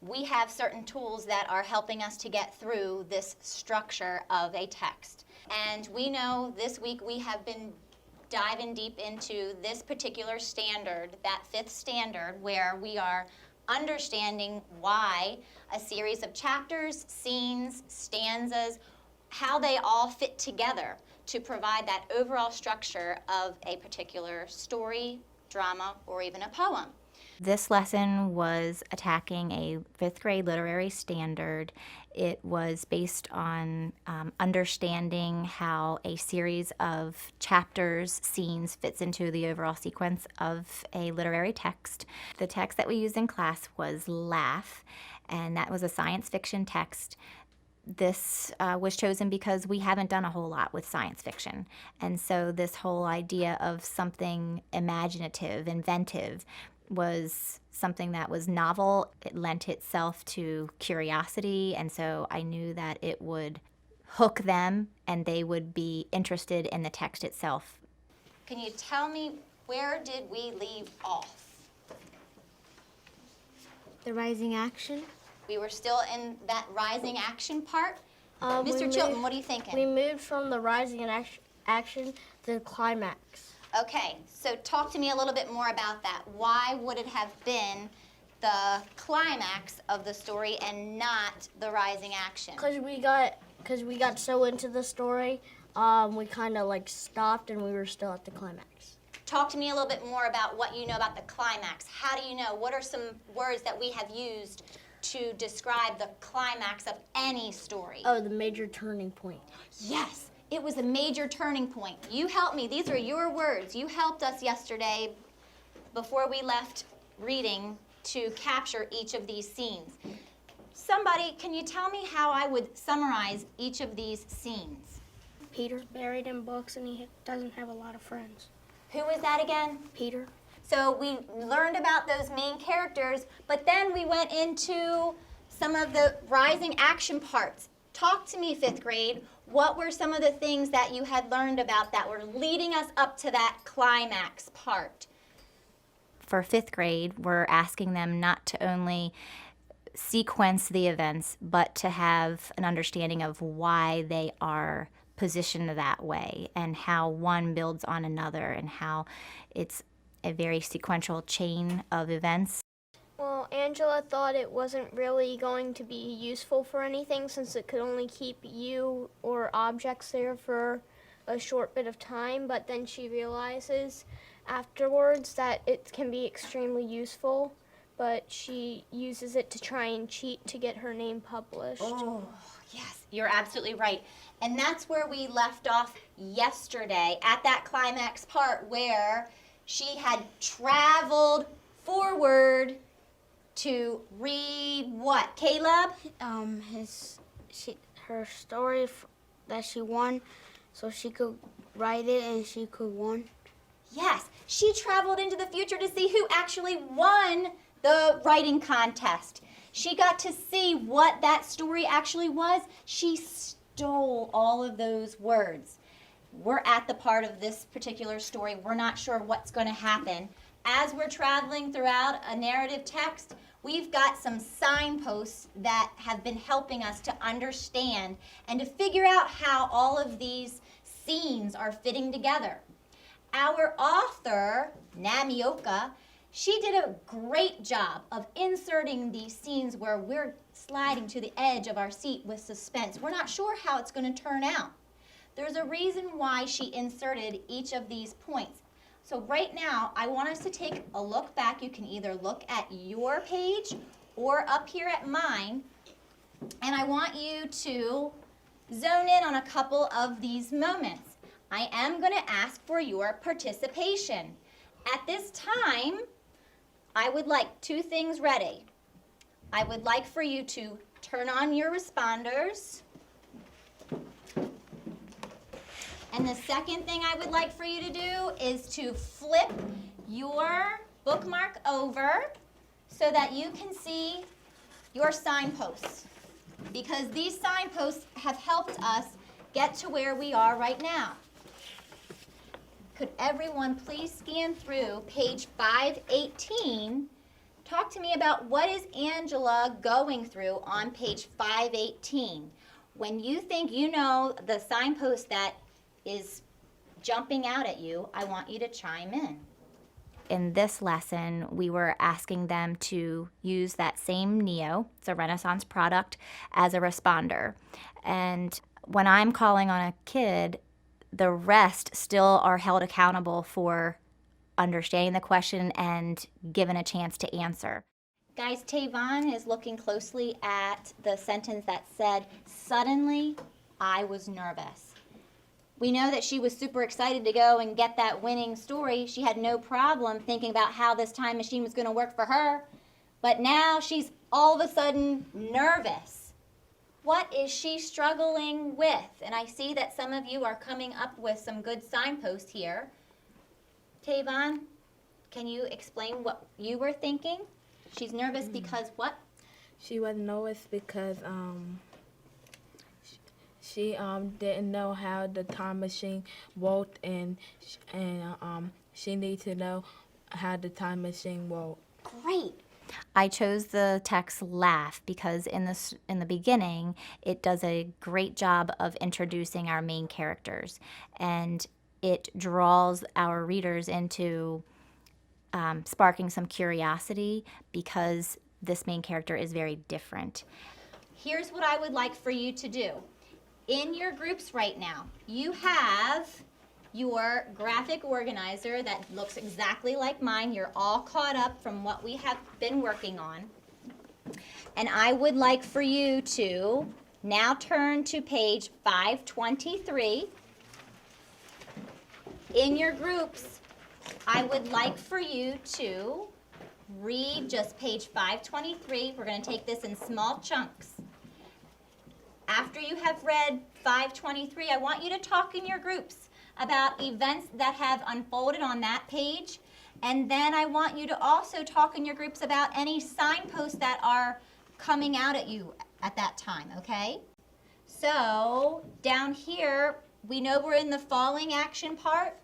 we have certain tools that are helping us to get through this structure of a text. And we know this week we have been diving deep into this particular standard, that 5th standard, where we are understanding why a series of chapters, scenes, stanzas, how they all fit together to provide that overall structure of a particular story, drama, or even a poem. This lesson was attacking a 5th grade literary standard. It was based on understanding how a series of chapters, scenes fits into the overall sequence of a literary text. The text that we used in class was Laugh, and that was a science fiction text. This was chosen because we haven't done a whole lot with science fiction. And so this whole idea of something imaginative, inventive, was something that was novel. It lent itself to curiosity, and so I knew that it would hook them and they would be interested in the text itself. Can you tell me, where did we leave off? The rising action. We were still in that rising action part. Mr. Chilton, what are you thinking? We moved from the rising action to the climax. Okay, so talk to me a little bit more about that. Why would it have been the climax of the story and not the rising action? Because we got so into the story, we kind of like stopped and we were still at the climax. Talk to me a little bit more about what you know about the climax. How do you know? What are some words that we have used to describe the climax of any story? Oh, the major turning point. Yes. It was a major turning point. You helped me. These are your words. You helped us yesterday before we left reading to capture each of these scenes. Somebody, can you tell me how I would summarize each of these scenes? Peter's buried in books and he doesn't have a lot of friends. Who is that again? Peter. So we learned about those main characters, but then we went into some of the rising action parts. Talk to me, 5th grade. What were some of the things that you had learned about that were leading us up to that climax part? For 5th grade, we're asking them not to only sequence the events, but to have an understanding of why they are positioned that way and how one builds on another and how it's a very sequential chain of events. Well, Angela thought it wasn't really going to be useful for anything since it could only keep you or objects there for a short bit of time, but then she realizes afterwards that it can be extremely useful, but she uses it to try and cheat to get her name published. Oh, yes, you're absolutely right. And that's where we left off yesterday, at that climax part where she had traveled forward to read what, Caleb? Her story that she won, so she could write it and she could win. Yes, she traveled into the future to see who actually won the writing contest. She got to see what that story actually was. She stole all of those words. We're at the part of this particular story. We're not sure what's going to happen. As we're traveling throughout a narrative text, we've got some signposts that have been helping us to understand and to figure out how all of these scenes are fitting together. Our author, Namioka, she did a great job of inserting these scenes where we're sliding to the edge of our seat with suspense. We're not sure how it's going to turn out. There's a reason why she inserted each of these points. So right now, I want us to take a look back. You can either look at your page or up here at mine, and I want you to zone in on a couple of these moments. I am going to ask for your participation. At this time, I would like 2 things ready. I would like for you to turn on your responders. And the second thing I would like for you to do is to flip your bookmark over so that you can see your signposts, because these signposts have helped us get to where we are right now. Could everyone please scan through page 518, talk to me about what is Angela going through on page 518. When you think you know the signpost that is jumping out at you, I want you to chime in. In this lesson, we were asking them to use that same Neo, it's a Renaissance product, as a responder. And when I'm calling on a kid, the rest still are held accountable for understanding the question and given a chance to answer. Guys, Tavon is looking closely at the sentence that said, "Suddenly, I was nervous." We know that she was super excited to go and get that winning story. She had no problem thinking about how this time machine was going to work for her. But now she's all of a sudden nervous. What is she struggling with? And I see that some of you are coming up with some good signposts here. Tavon, can you explain what you were thinking? She's nervous because what? She was nervous because she didn't know how the time machine worked, and she needs to know how the time machine worked. Great. I chose the text laugh because in the beginning, it does a great job of introducing our main characters, and it draws our readers into sparking some curiosity because this main character is very different. Here's what I would like for you to do. In your groups right now, you have your graphic organizer that looks exactly like mine. You're all caught up from what we have been working on. And I would like for you to now turn to page 523. In your groups, I would like for you to read just page 523. We're going to take this in small chunks. After you have read 523, I want you to talk in your groups about events that have unfolded on that page. And then I want you to also talk in your groups about any signposts that are coming out at you at that time, okay? So down here, we know we're in the falling action part.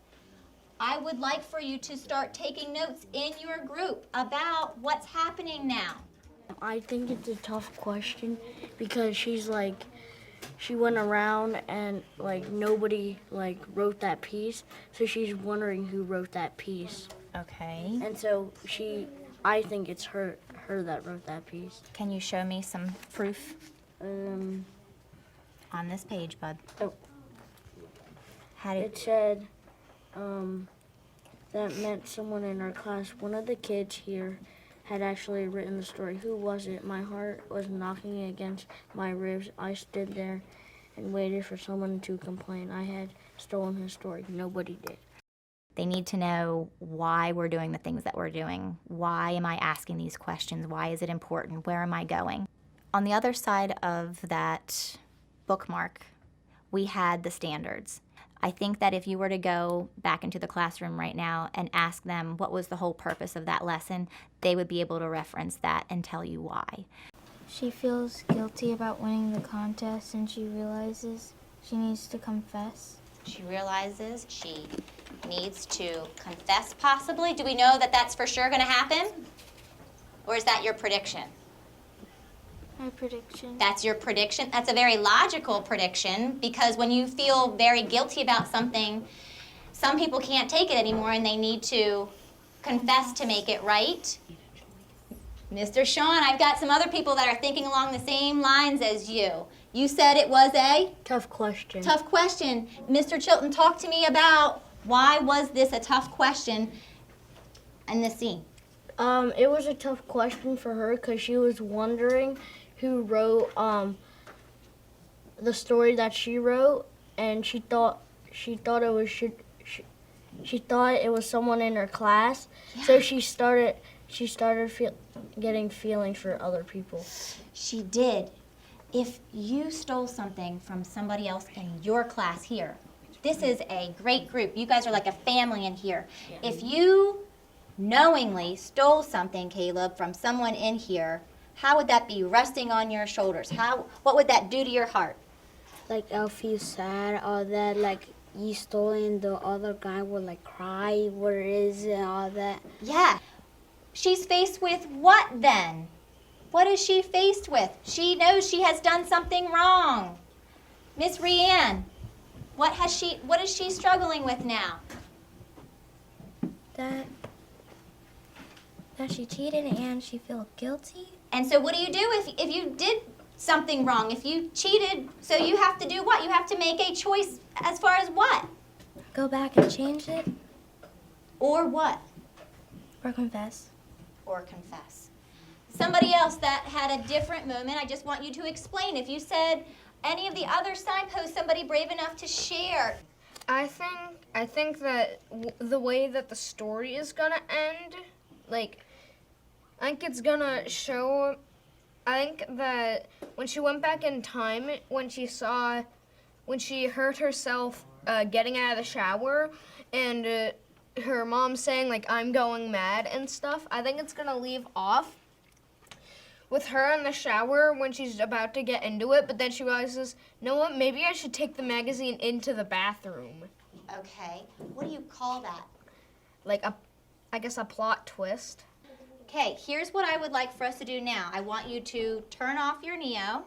I would like for you to start taking notes in your group about what's happening now. I think it's a tough question because she went around and nobody wrote that piece, so she's wondering who wrote that piece. Okay. And so I think it's her that wrote that piece. Can you show me some proof Um, on this page, bud? Oh. How did It said that meant someone in our class. One of the kids here had actually written the story. Who was it? My heart was knocking against my ribs. I stood there and waited for someone to complain. I had stolen his story. Nobody did. They need to know why we're doing the things that we're doing. Why am I asking these questions? Why is it important? Where am I going? On the other side of that bookmark, we had the standards. I think that if you were to go back into the classroom right now and ask them what was the whole purpose of that lesson, they would be able to reference that and tell you why. She feels guilty about winning the contest, and she realizes she needs to confess. She realizes she needs to confess possibly. Do we know that that's for sure going to happen? Or is that your prediction? My prediction. That's your prediction? That's a very logical prediction because when you feel very guilty about something, some people can't take it anymore and they need to confess to make it right. Mr. Sean, I've got some other people that are thinking along the same lines as you. You said it was a Tough question. tough question. Mr. Chilton, talk to me about why was this a tough question in this scene? It was a tough question for her because she was wondering who wrote the story that she wrote, and she thought it was someone in her class. Yeah. So she started getting feelings for other people. She did. If you stole something from somebody else in your class here, this is a great group. You guys are like a family in here. Yeah. If you knowingly stole something, Caleb, from someone in here, how would that be resting on your shoulders? What would that do to your heart? I'll feel sad, or that you stole and the other guy would cry, where is it, all that. Yeah. She's faced with what then? What is she faced with? She knows she has done something wrong. Miss Rianne, what is she struggling with now? That she cheated and she feels guilty. And so what do you do if you did something wrong? If you cheated, so you have to do what? You have to make a choice as far as what? Go back and change it Or what? or confess. Or confess. Somebody else that had a different moment, I just want you to explain. If you said any of the other signposts, somebody brave enough to share. I think that the way that the story is gonna end, like, I think it's gonna show. I think that when she went back in time, when she heard herself getting out of the shower, and her mom saying like "I'm going mad" and stuff, I think it's gonna leave off with her in the shower when she's about to get into it, but then she realizes, you know what, maybe I should take the magazine into the bathroom. Okay, what do you call that? Like I guess a plot twist. Okay, here's what I would like for us to do now. I want you to turn off your Neo.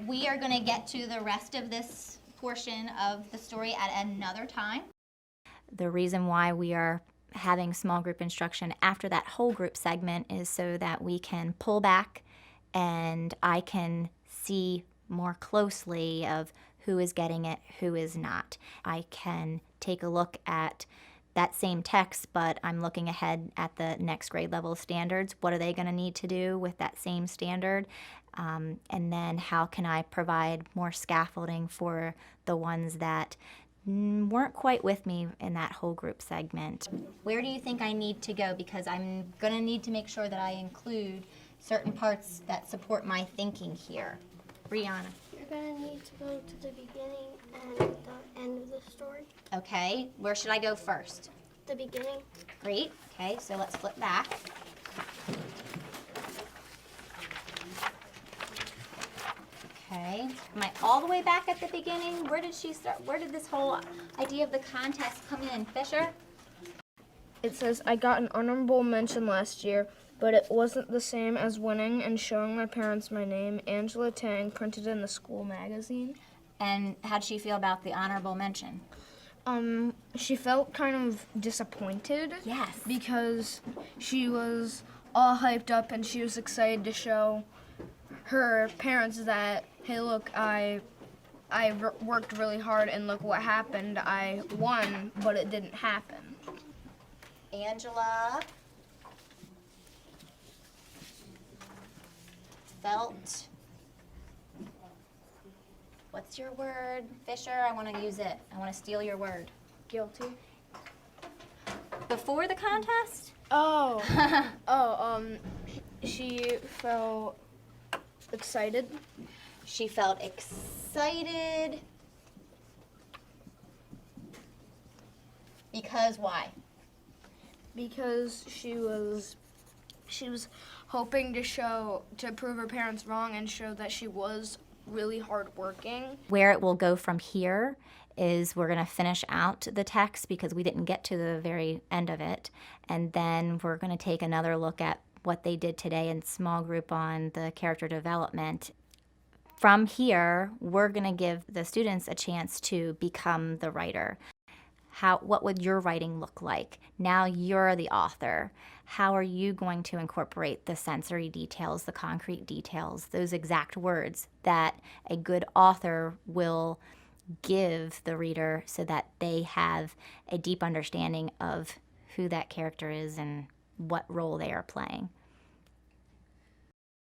We are going to get to the rest of this portion of the story at another time. The reason why we are having small group instruction after that whole group segment is so that we can pull back and I can see more closely of who is getting it, who is not. I can take a look at that same text, but I'm looking ahead at the next grade level standards. What are they going to need to do with that same standard? And then how can I provide more scaffolding for the ones that weren't quite with me in that whole group segment. Where do you think I need to go? Because I'm going to need to make sure that I include certain parts that support my thinking here. Brianna. You're gonna need to go to the beginning and the end of the story. Okay, where should I go first? The beginning. Great. Okay, so let's flip back. Okay, am I all the way back at the beginning? Where did she start? Where did this whole idea of the contest come in? Fisher? It says, I got an honorable mention last year, but it wasn't the same as winning and showing my parents my name, Angela Tang, printed in the school magazine. And how'd she feel about the honorable mention? She felt kind of disappointed. Yes. Because she was all hyped up and she was excited to show her parents that, hey, look, I worked really hard and look what happened. I won, but it didn't happen. Angela felt, what's your word, Fisher? I want to use it. I want to steal your word. Guilty. Before the contest? She felt excited. She felt excited. Because why? Because she was hoping to prove her parents wrong and show that she was really hardworking. Where it will go from here is we're going to finish out the text because we didn't get to the very end of it, and then we're going to take another look at what they did today in small group on the character development. From here, we're going to give the students a chance to become the writer. What would your writing look like? Now you're the author. How are you going to incorporate the sensory details, the concrete details, those exact words that a good author will give the reader so that they have a deep understanding of who that character is and what role they are playing?